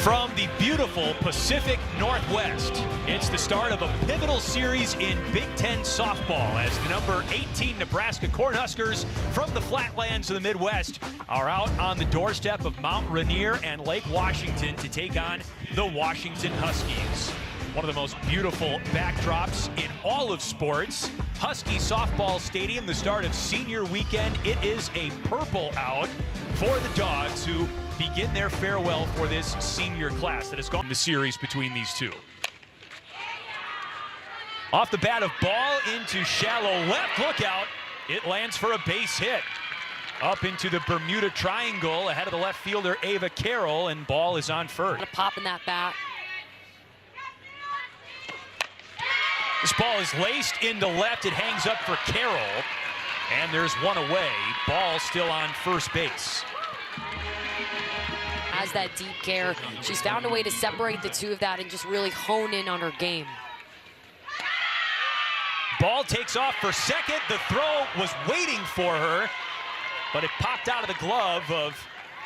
From the beautiful Pacific Northwest, it's the start of a pivotal series in Big Ten softball as the number 18 Nebraska Cornhuskers from the flatlands of the Midwest are out on the doorstep of Mount Rainier and Lake Washington to take on the Washington Huskies. One of the most beautiful backdrops in all of sports. Husky Softball Stadium, the start of senior weekend. It is a purple out for the Dogs, who begin their farewell for this senior class that has gone the series between these two. Off the bat of ball into shallow left, look out. It lands for a base hit. Up into the Bermuda Triangle ahead of the left fielder Ava Carroll, and ball is on first. Pop in that bat. This ball is laced into left. It hangs up for Carroll, and there's one away. Ball still on first base. Has that deep care. She's found a way to separate the two of that and just really hone in on her game. Ball takes off for second. The throw was waiting for her, but it popped out of the glove of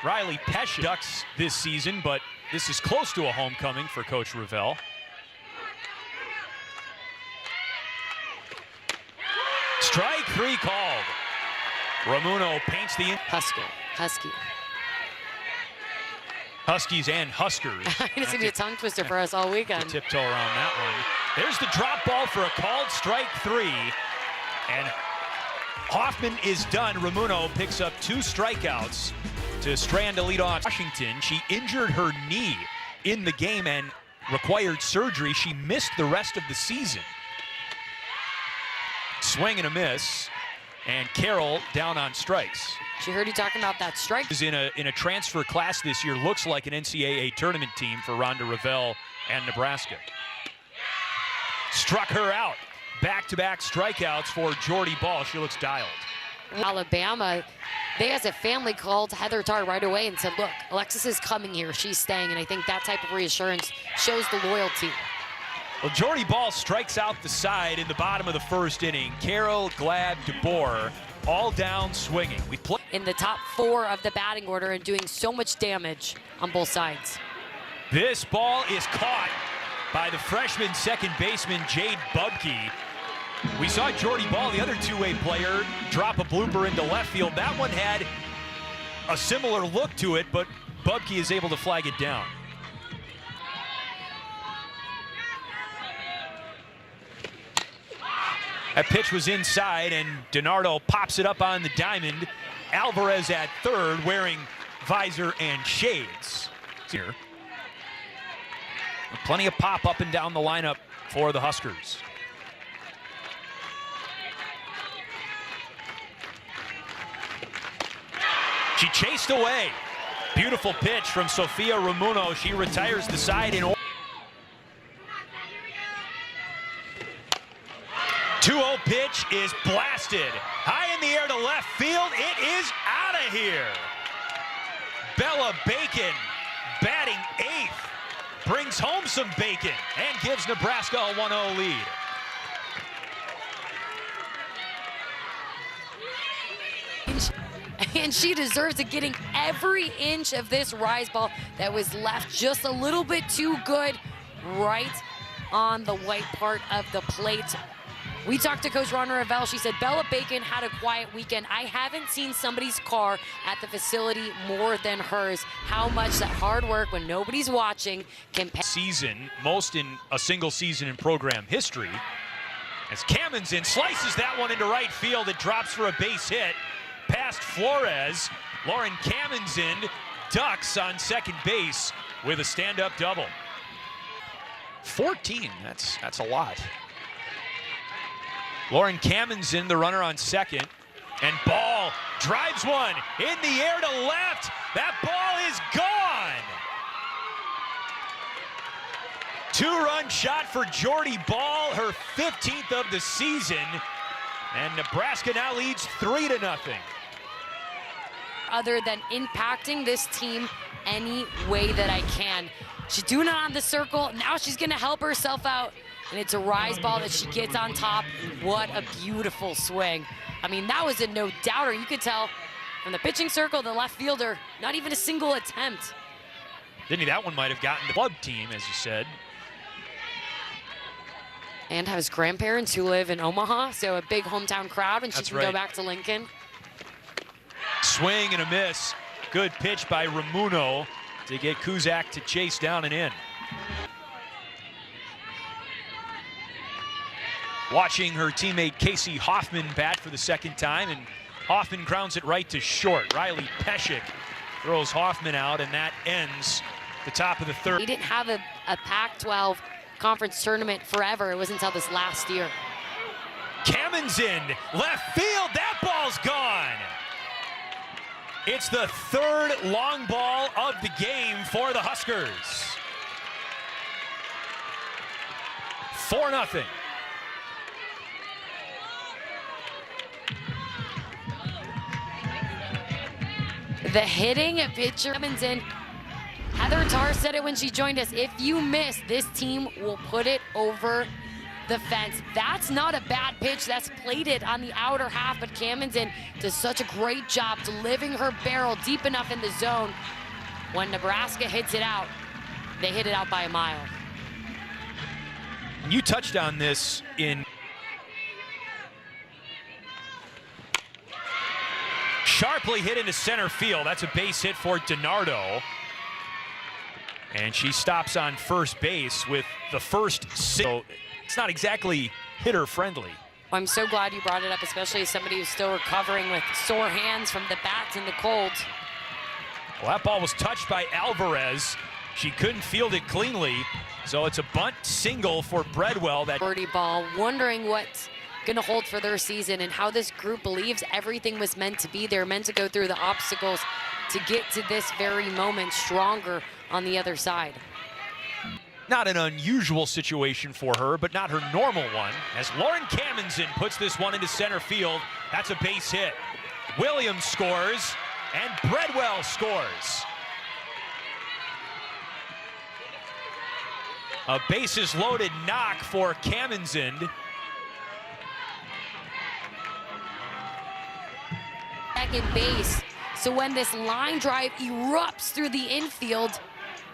Riley Pesh. Ducks this season, but this is close to a homecoming for Coach Revelle. Strike three called. Ramuno paints the Huskies and Huskers. It's going to be a tongue twister for us all weekend. Tiptoe around that one. There's the drop ball for a called strike three. And Hoffman is done. Ramuno picks up two strikeouts to Strand to lead off Washington. She injured her knee in the game and required surgery. She missed the rest of the season. Swing and a miss, and Carroll down on strikes. She heard you talking about that strike. Is in a transfer class this year. Looks like an NCAA tournament team for Rhonda Revelle and Nebraska. Struck her out. Back-to-back strikeouts for Jordy Ball. She looks dialed. Alabama, they as a family called Heather Tarr right away and said, look, Alexis is coming here. She's staying, and I think that type of reassurance shows the loyalty. Well, Jordy Ball strikes out the side in the bottom of the first inning. Carroll, Glad, DeBoer, all down swinging. We play in the top four of the batting order and doing so much damage on both sides. This ball is caught by the freshman second baseman, Jade Bubke. We saw Jordy Ball, the other two-way player, drop a blooper into left field. That one had a similar look to it, but Bubke is able to flag it down. That pitch was inside, and DiNardo pops it up on the diamond. Alvarez at third, wearing visor and shades. Here. Plenty of pop up and down the lineup for the Huskers. She chased away. Beautiful pitch from Sophia Ramuno. She retires the side in 2-0 pitch is blasted. High in the air to left field. It is out of here. Bella Bacon batting eighth. Brings home some bacon and gives Nebraska a 1-0 lead. And she deserves it, getting every inch of this rise ball that was left just a little bit too good right on the white part of the plate. We talked to Coach Rhonda Revelle. She said Bella Bacon had a quiet weekend. I haven't seen somebody's car at the facility more than hers. How much that hard work when nobody's watching can pay. Season, most in a single season in program history. As Kamenzen slices that one into right field, it drops for a base hit. Past Flores, Lauren Kamenzen ducks on second base with a stand-up double. 14, that's a lot. Lauren Kamenzen, the runner on second, and Ball drives one in the air to left. That ball is gone. Two-run shot for Jordy Ball, her 15th of the season, and Nebraska now leads 3-0. Other than impacting this team any way that I can. She's doing it on the circle. Now she's going to help herself out. And it's a rise ball that she gets on top. What a beautiful swing. I mean, that was a no-doubter. You could tell from the pitching circle, the left fielder, not even a single attempt. Didn't he? That one might have gotten the club team, as you said. And has grandparents who live in Omaha, so a big hometown crowd, and she can go back to Lincoln. Swing and a miss. Good pitch by Ramuno to get Kuzak to chase down and in. Watching her teammate Casey Hoffman bat for the second time, and Hoffman grounds it right to short. Riley Peshek throws Hoffman out, and that ends the top of the third. He didn't have a Pac-12 conference tournament forever. It wasn't until this last year. Kamens in left field. That ball's gone. It's the third long ball of the game for the Huskers. 4-0. The hitting pitcher comes in. Heather Tarr said it when she joined us. If you miss, this team will put it over the fence. That's not a bad pitch. That's plated on the outer half, but Kamens does such a great job delivering her barrel deep enough in the zone. When Nebraska hits it out, they hit it out by a mile. You touched on this in sharply hit into center field. That's a base hit for DiNardo. And she stops on first base with the first single. It's not exactly hitter friendly. Well, I'm so glad you brought it up, especially as somebody who's still recovering with sore hands from the bats and the cold. Well, that ball was touched by Alvarez. She couldn't field it cleanly, so it's a bunt single for Breadwell. That birdie ball, wondering what's going to hold for their season and how this group believes everything was meant to be. They're meant to go through the obstacles to get to this very moment stronger on the other side. Not an unusual situation for her, but not her normal one, as Lauren Kamens puts this one into center field. That's a base hit. Williams scores, and Breadwell scores. A bases loaded knock for Kamens. Second base. So when this line drive erupts through the infield,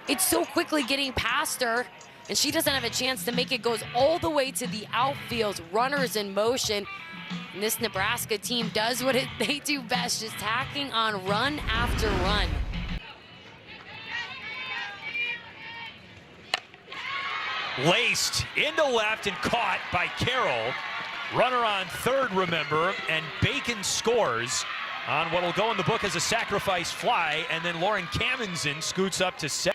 it's so quickly getting past her, and she doesn't have a chance to make it. Goes all the way to the outfield. Runners in motion. And this Nebraska team does what they do best, just tacking on run after run. Laced into left and caught by Carroll. Runner on third, remember, and Bacon scores on what will go in the book as a sacrifice fly, and then Lauren Kamens scoots up to second.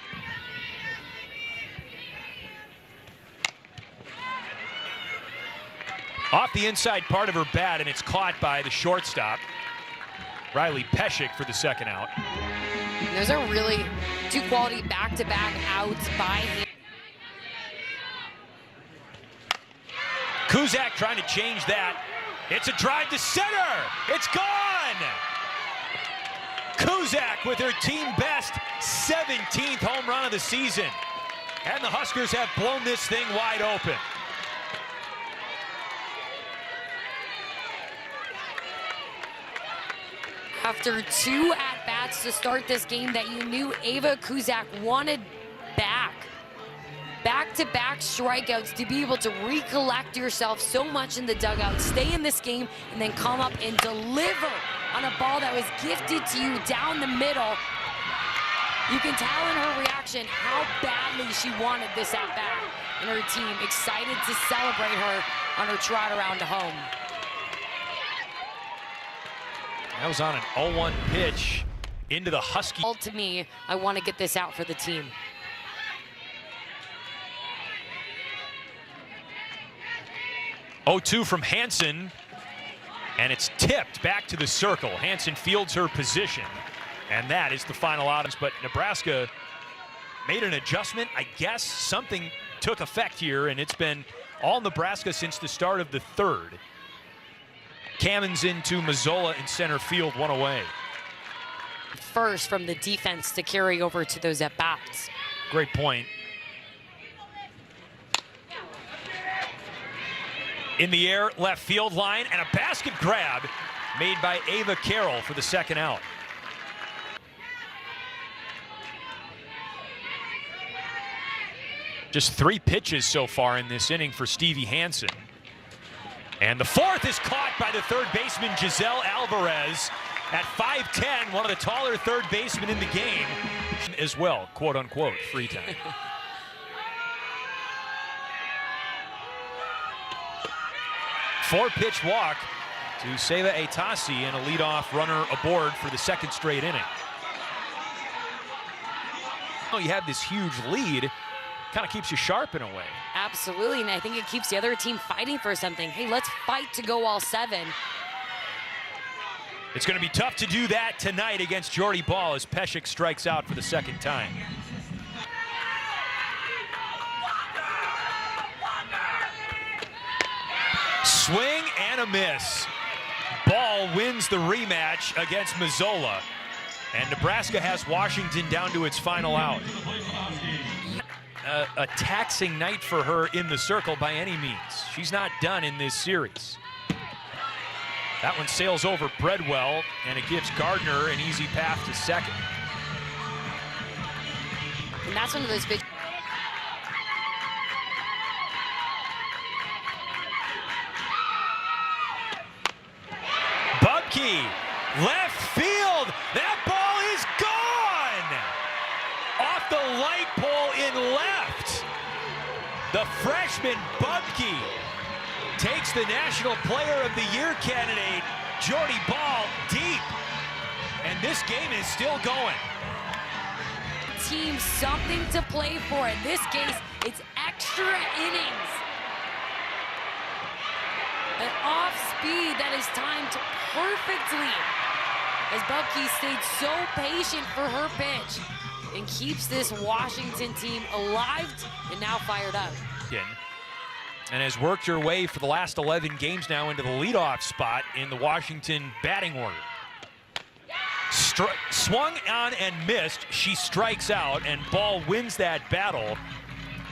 Off the inside part of her bat, and it's caught by the shortstop, Riley Peshek, for the second out. Those are really two quality back-to-back outs by him. Kuzak trying to change that. It's a drive to center. It's gone. Kuzak with her team best 17th home run of the season. And the Huskers have blown this thing wide open. After two at-bats to start this game that you knew Ava Kuzak wanted back. Back-to-back strikeouts to be able to recollect yourself so much in the dugout, stay in this game, and then come up and deliver on a ball that was gifted to you down the middle. You can tell in her reaction how badly she wanted this at-bat, and her team excited to celebrate her on her trot around to home. That was on an 0-1 pitch into the Husky. To me, I want to get this out for the team. Oh-2 from Hansen, and it's tipped back to the circle. Hansen fields her position, and that is the final out. But Nebraska made an adjustment. I guess something took effect here, and it's been all Nebraska since the start of the third. Kamens into Mazzola in center field, one away. First from the defense to carry over to those at-bats. Great point. In the air, left field line, and a basket grab made by Ava Carroll for the second out. Just 3 pitches so far in this inning for Stevie Hansen. And the 4th is caught by the third baseman, Giselle Alvarez. At 5'10", one of the taller third basemen in the game as well, quote unquote, free time. Four-pitch walk to Seva Atasi and a leadoff runner aboard for the 2nd straight inning. You have this huge lead, kind of keeps you sharp in a way. Absolutely, and I think it keeps the other team fighting for something. Hey, let's fight to go all 7. It's going to be tough to do that tonight against Jordy Ball as Peshek strikes out for the 2nd time. Swing and a miss. Ball wins the rematch against Mazzola. And Nebraska has Washington down to its final out. A taxing night for her in the circle by any means. She's not done in this series. That one sails over Bredwell, and it gives Gardner an easy path to second. And that's one of those big... Bubke, left field. That ball is gone! Off the light pole in left. The freshman Bubke takes the National Player of the Year candidate, Jordy Ball, deep. And this game is still going. Team something to play for. In this case, it's extra innings. An off speed that is timed perfectly as Bubke stayed so patient for her pitch and keeps this Washington team alive and now fired up. And has worked her way for the last 11 games now into the leadoff spot in the Washington batting order. Swung on and missed. She strikes out, and Ball wins that battle.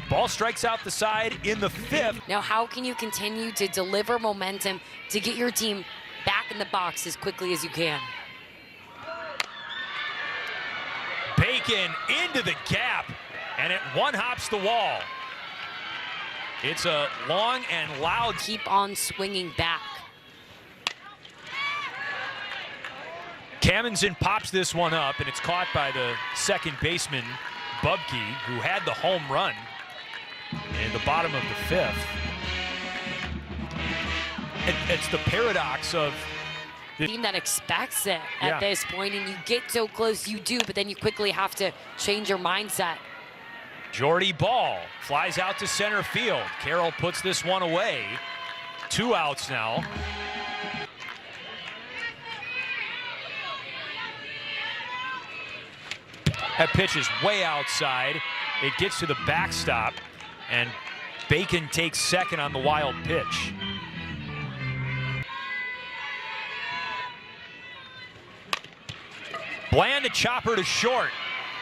Ball strikes out the side in the 5th. Now, how can you continue to deliver momentum to get your team back in the box as quickly as you can? Bacon into the gap, and it one-hops the wall. It's a long and loud... Keep on swinging back. Kamenzen pops this one up, and it's caught by the 2nd baseman, Bubke, who had the home run in the bottom of the 5th. It's the paradox of... The team that expects it at this point, and you get so close, you do, but then you quickly have to change your mindset. Jordy Ball flies out to center field. Carroll puts this one away. 2 outs now. That pitch is way outside. It gets to the backstop, and Bacon takes second on the wild pitch. Bland, a chopper to short.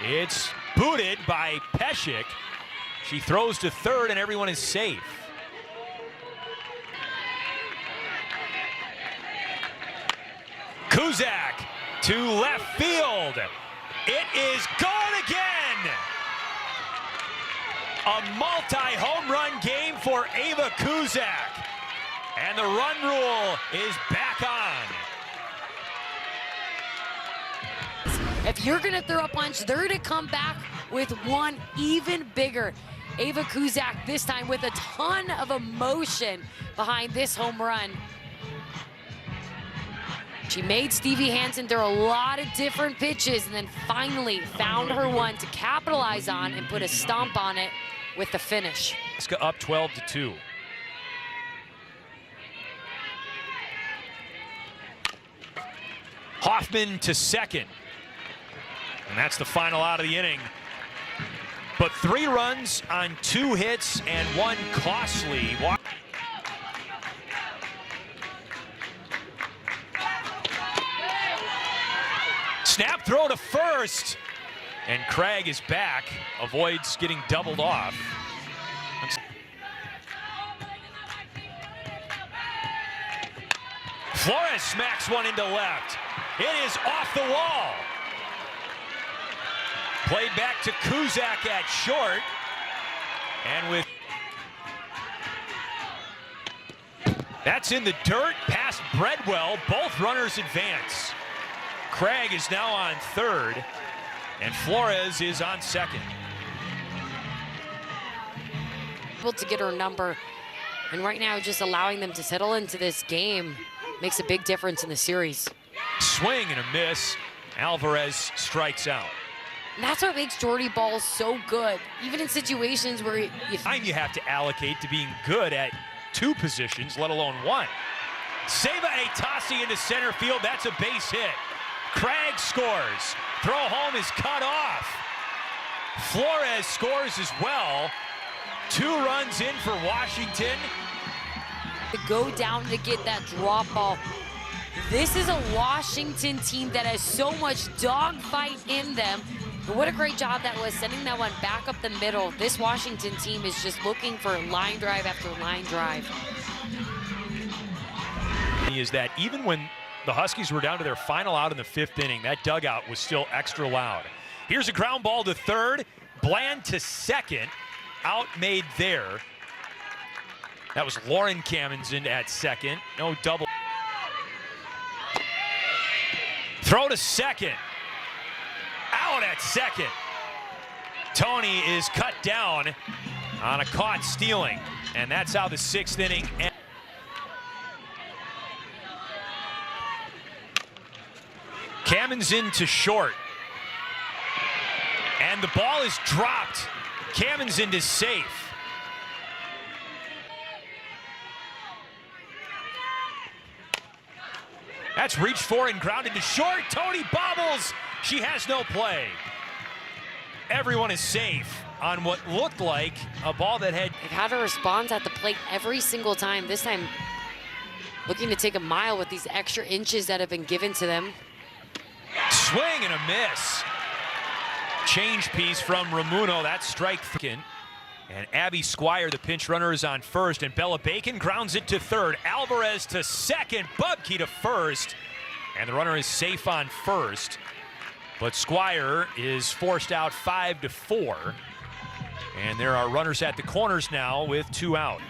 It's booted by Peshek. She throws to third, and everyone is safe. Kuzak to left field. It is gone again. A multi-home run game for Ava Kuzak. And the run rule is back on. If you're going to throw a punch, they're going to come back with one even bigger. Ava Kuzak this time with a ton of emotion behind this home run. She made Stevie Hansen throw a lot of different pitches and then finally found her one to capitalize on and put a stomp on it with the finish. Up 12-2. Hoffman to second. And that's the final out of the inning. But 3 runs on 2 hits and 1 costly. Snap throw to first. And Craig is back, avoids getting doubled off. Flores smacks one into left. It is off the wall. Played back to Kuzak at short. And with that's in the dirt past Breadwell. Both runners advance. Craig is now on third, and Flores is on second. Able to get her number, and right now just allowing them to settle into this game makes a big difference in the series. Swing and a miss. Alvarez strikes out. And that's what makes Jordy balls so good, even in situations where you have to allocate to being good at two positions, let alone one. Save a tossing into center field. That's a base hit. Craig scores. Throw home is cut off. Flores scores as well. 2 runs in for Washington. To go down to get that drop ball. This is a Washington team that has so much dogfight in them. And what a great job that was, sending that one back up the middle. This Washington team is just looking for line drive after line drive. Is that even when the Huskies were down to their final out in the 5th inning, that dugout was still extra loud. Here's a ground ball to third. Bland to second. Out made there. That was Lauren Kamensen at second. No double. Throw to second. Out at second. Tony is cut down on a caught stealing. And that's how the 6th inning ends. Kamensen to short. And the ball is dropped. Kamensen is safe. That's reached for and grounded to short. Tony bobbles. She has no play. Everyone is safe on what looked like a ball that had... They've had to respond at the plate every single time. This time looking to take a mile with these extra inches that have been given to them. Swing and a miss. Change piece from Ramuno. That's strike 3. And Abby Squire, the pinch runner, is on first. And Bella Bacon grounds it to third. Alvarez to second. Bubke to first. And the runner is safe on first. But Squire is forced out 5-4. And there are runners at the corners now with 2 out.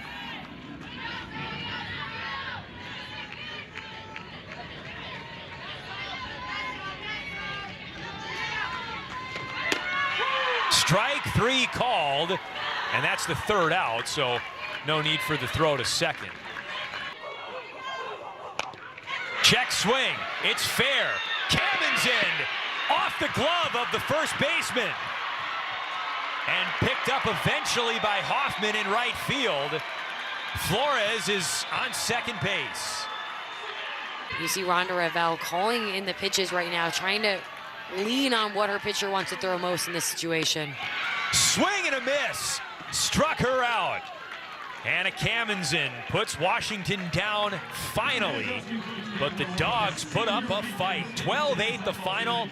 Strike 3 called, and that's the 3rd out, so no need for the throw to second. Check swing, it's fair. Kamensen off the glove of the first baseman. And picked up eventually by Hoffman in right field. Flores is on second base. You see Rhonda Ravel calling in the pitches right now, trying to lean on what her pitcher wants to throw most in this situation. Swing and a miss. Struck her out. Anna Kamensen puts Washington down finally. But the Dogs put up a fight. 12-8 the final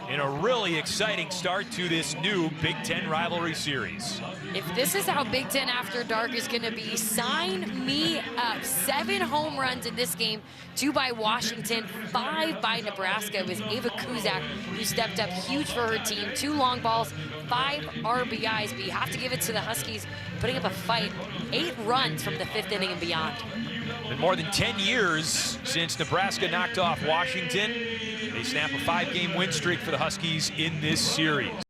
in a really exciting start to this new Big Ten rivalry series. If this is how Big Ten After Dark is going to be, sign me up. 7 home runs in this game, 2 by Washington, 5 by Nebraska. It was Ava Kuzak who stepped up huge for her team. 2 long balls, 5 RBIs, but you have to give it to the Huskies putting up a fight. 8 runs from the 5th inning and beyond. Been more than 10 years since Nebraska knocked off Washington. They snap a 5-game win streak for the Huskies in this series.